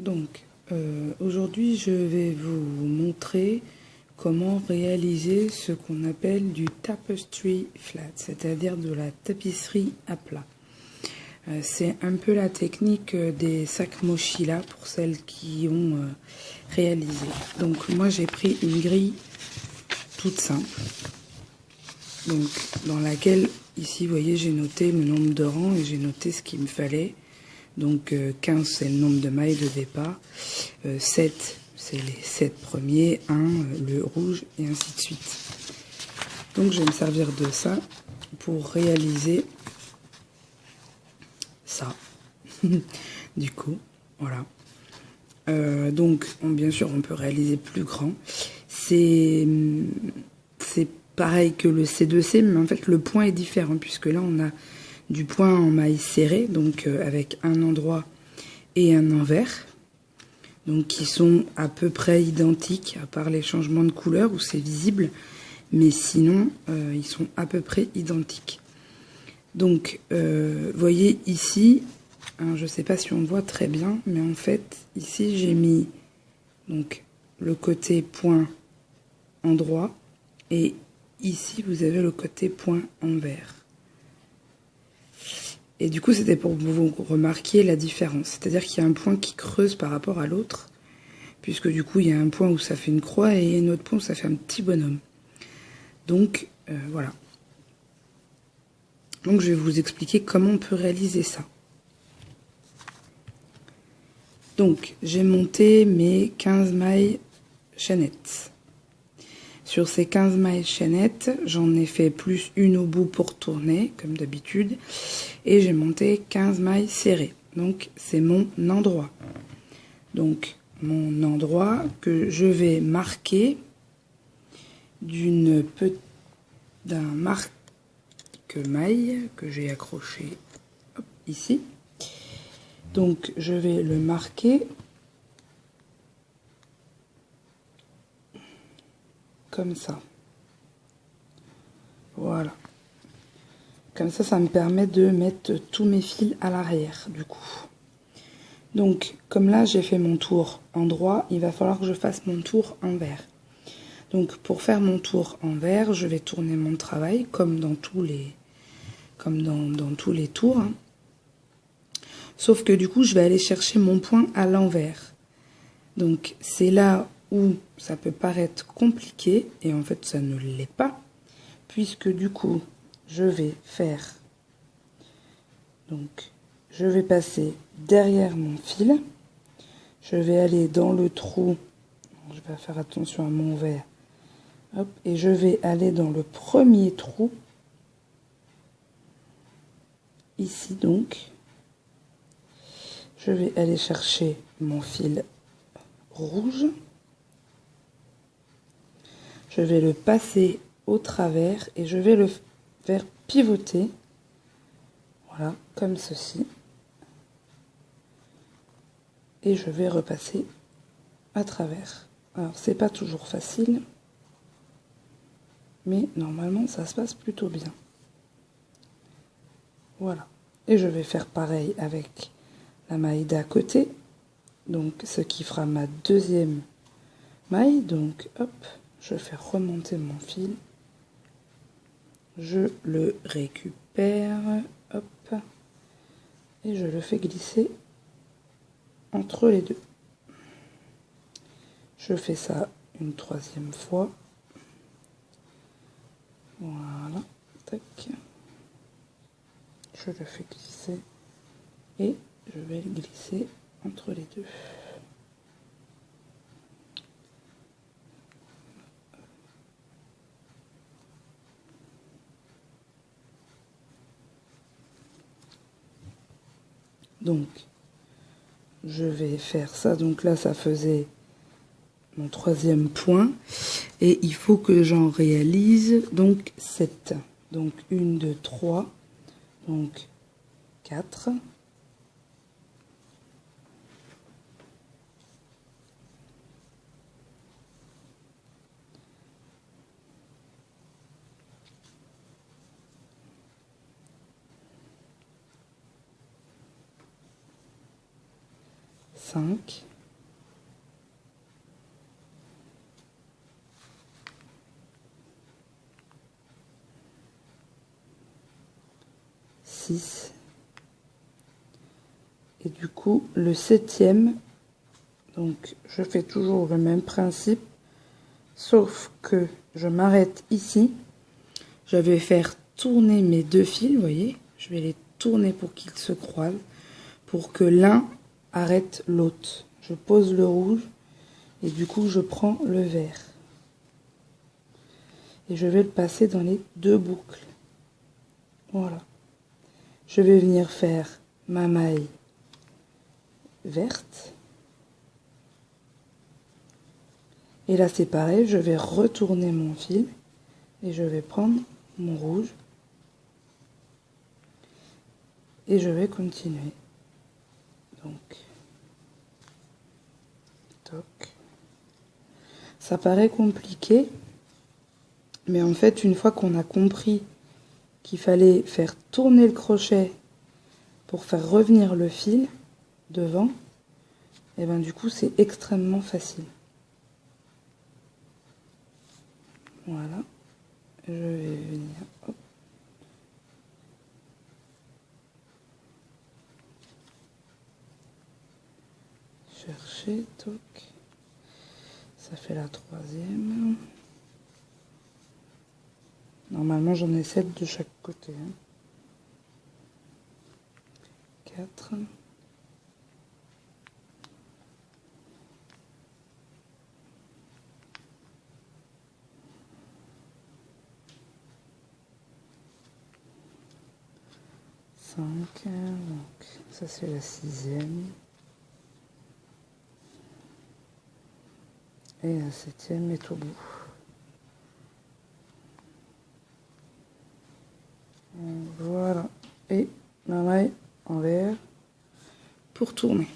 Donc, aujourd'hui, je vais vous montrer comment réaliser ce qu'on appelle du tapestry flat, c'est-à-dire de la tapisserie à plat. C'est un peu la technique des sacs Mochila pour celles qui ont réalisé. Donc, moi, j'ai pris une grille toute simple, donc dans laquelle, ici, vous voyez, j'ai noté le nombre de rangs et j'ai noté ce qu'il me fallait. Donc 15 c'est le nombre de mailles de départ, 7 c'est les 7 premiers, 1 le rouge et ainsi de suite. Donc je vais me servir de ça pour réaliser ça. Du coup, voilà. Donc bien sûr on peut réaliser plus grand. C'est pareil que le C2C, mais en fait le point est différent puisque là on a du point en maille serrée, donc avec un endroit et un envers, donc qui sont à peu près identiques, à part les changements de couleur où c'est visible, mais sinon ils sont à peu près identiques. Donc voyez ici, hein, je sais pas si on le voit très bien, mais en fait ici j'ai mis donc le côté point endroit et ici vous avez le côté point envers. Et du coup, c'était pour vous remarquiez la différence. C'est-à-dire qu'il y a un point qui creuse par rapport à l'autre, puisque du coup, il y a un point où ça fait une croix et un autre point où ça fait un petit bonhomme. Donc, voilà. Donc, je vais vous expliquer comment on peut réaliser ça. Donc, j'ai monté mes 15 mailles chaînettes. Sur ces 15 mailles chaînettes, j'en ai fait plus une au bout pour tourner, comme d'habitude. Et j'ai monté 15 mailles serrées. Donc, c'est mon endroit. Donc, mon endroit que je vais marquer d'un marque-maille que j'ai accroché ici. Donc, je vais le marquer comme ça. Voilà. Comme ça, ça me permet de mettre tous mes fils à l'arrière, du coup. Donc, comme là, j'ai fait mon tour endroit, il va falloir que je fasse mon tour envers. Donc, pour faire mon tour envers, je vais tourner mon travail, comme dans tous les tours. Hein. Sauf que du coup, je vais aller chercher mon point à l'envers. Donc, c'est là où ça peut paraître compliqué, et en fait, ça ne l'est pas, puisque du coup, je vais faire... Donc, je vais passer derrière mon fil, je vais aller dans le trou, je vais faire attention à mon verre, hop, et je vais aller dans le premier trou, ici donc, je vais aller chercher mon fil rouge, je vais le passer au travers et je vais le faire pivoter, voilà, comme ceci, et je vais repasser à travers. Alors c'est pas toujours facile, mais normalement ça se passe plutôt bien. Voilà, et je vais faire pareil avec la maille d'à côté, donc ce qui fera ma deuxième maille. Donc hop, je fais remonter mon fil, je le récupère, hop, et je le fais glisser entre les deux. Je fais ça une troisième fois, voilà, tac, je le fais glisser et je vais le glisser entre les deux. Donc, je vais faire ça. Donc là, ça faisait mon troisième point. Et il faut que j'en réalise donc 7. Donc 1, 2, 3. Donc 4. 5. 6. Et du coup, le 7e, donc je fais toujours le même principe, sauf que je m'arrête ici. Je vais faire tourner mes 2 fils, vous voyez, je vais les tourner pour qu'ils se croisent, pour que l'un arrête l'autre. Je pose le rouge et du coup je prends le vert. Et je vais le passer dans les 2 boucles. Voilà. Je vais venir faire ma maille verte. Et là c'est pareil, je vais retourner mon fil et je vais prendre mon rouge. Et je vais continuer. Donc, toc. Ça paraît compliqué, mais en fait, une fois qu'on a compris qu'il fallait faire tourner le crochet pour faire revenir le fil devant, et bien du coup, c'est extrêmement facile. Voilà. Je vais venir, hop. Chercher, toc. Ça fait la 3e. Normalement, j'en ai 7 de chaque côté. 4. 5. Donc, ça c'est la 6e. Et la 7e est au bout. Voilà. Et ma maille en vert pour tourner.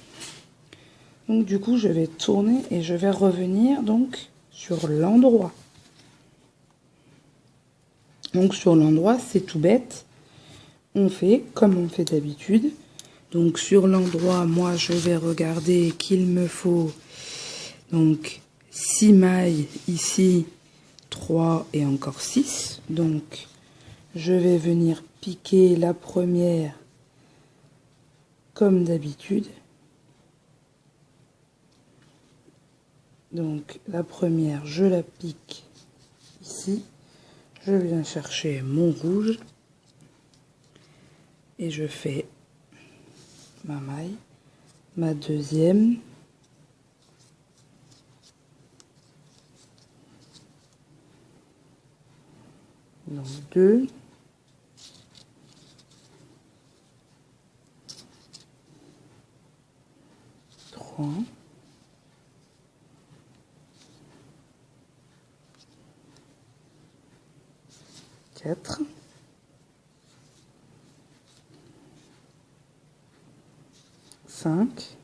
Donc du coup, je vais tourner et je vais revenir donc sur l'endroit. Donc sur l'endroit, c'est tout bête. On fait comme on fait d'habitude. Donc sur l'endroit, moi je vais regarder qu'il me faut donc 6 mailles ici, 3 et encore 6. Donc je vais venir piquer la première comme d'habitude. Donc la première, je la pique ici. Je viens chercher mon rouge et je fais ma maille, ma deuxième. Donc 2. 3. 4. 5.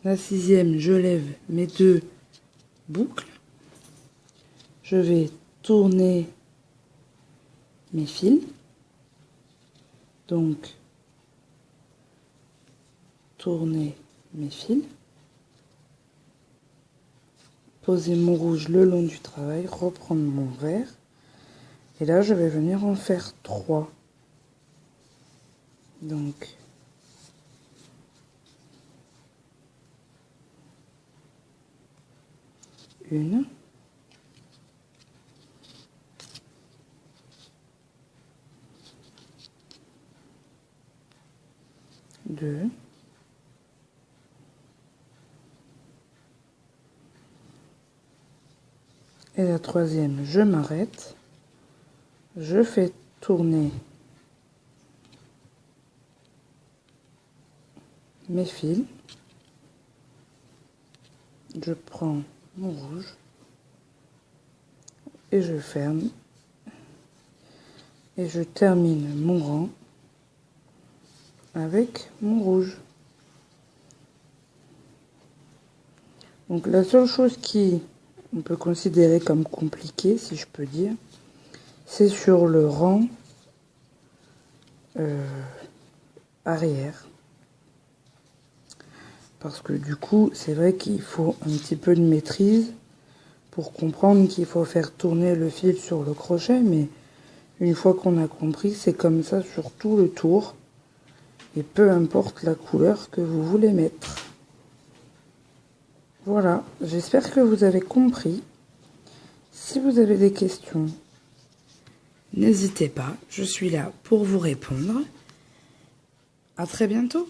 La 6e, je lève mes 2 boucles. Je vais tourner mes fils. Donc, tourner mes fils. Poser mon rouge le long du travail, reprendre mon vert. Et là, je vais venir en faire 3. Donc, une, 2, et la troisième, je m'arrête, je fais tourner mes fils, je prends mon rouge et je ferme et je termine mon rang avec mon rouge. Donc la seule chose qui on peut considérer comme compliquée, si je peux dire, c'est sur le rang arrière. Parce que du coup, c'est vrai qu'il faut un petit peu de maîtrise pour comprendre qu'il faut faire tourner le fil sur le crochet, mais Une fois qu'on a compris, c'est comme ça sur tout le tour. Et peu importe la couleur que vous voulez mettre. Voilà, j'espère que vous avez compris. Si vous avez des questions, n'hésitez pas, je suis là pour vous répondre. À très bientôt.